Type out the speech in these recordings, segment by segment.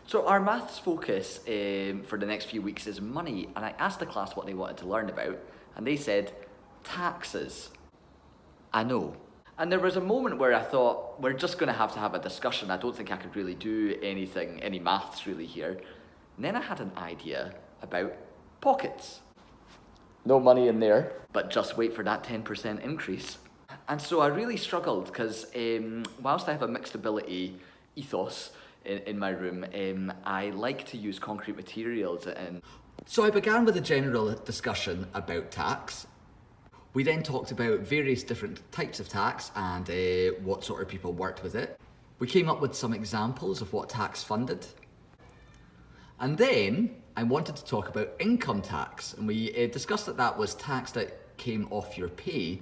So our maths focus for the next few weeks is money, and I asked the class what they wanted to learn about, and they said taxes. I know. And there was a moment where I thought, we're just going to have a discussion. I don't think I could really do any maths really here. And then I had an idea about pockets. No money in there, but just wait for that 10% increase. And so I really struggled because whilst I have a mixed ability ethos in my room, I like to use concrete materials. And so I began with a general discussion about tax. We then talked about various different types of tax and what sort of people worked with it. We came up with some examples of what tax funded. And then I wanted to talk about income tax, and we discussed that was tax that came off your pay,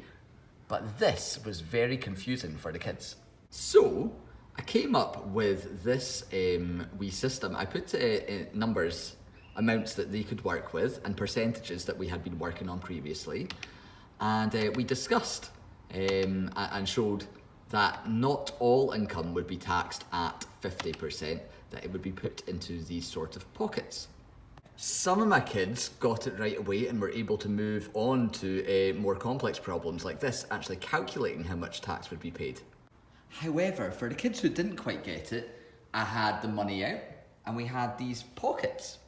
but this was very confusing for the kids. So I came up with this wee system. I put numbers, amounts that they could work with, and percentages that we had been working on previously. And we discussed and showed that not all income would be taxed at 50%, that it would be put into these sort of pockets. Some of my kids got it right away and were able to move on to more complex problems like this, actually calculating how much tax would be paid. However, for the kids who didn't quite get it, I had the money out and we had these pockets.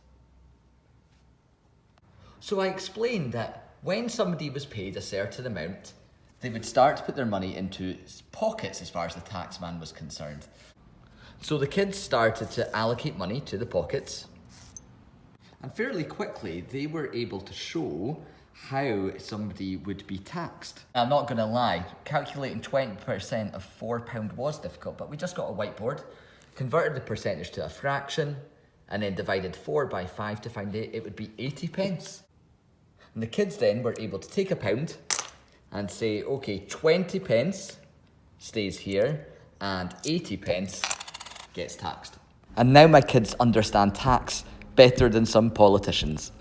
So I explained that when somebody was paid a certain amount, they would start to put their money into pockets as far as the tax man was concerned. So the kids started to allocate money to the pockets, and fairly quickly they were able to show how somebody would be taxed. I'm not going to lie, calculating 20% of £4 was difficult, but we just got a whiteboard, converted the percentage to a fraction, and then divided 4 by 5 to find it would be 80 pence. And the kids then were able to take a pound and say, okay, 20 pence stays here and 80 pence gets taxed. And now my kids understand tax better than some politicians.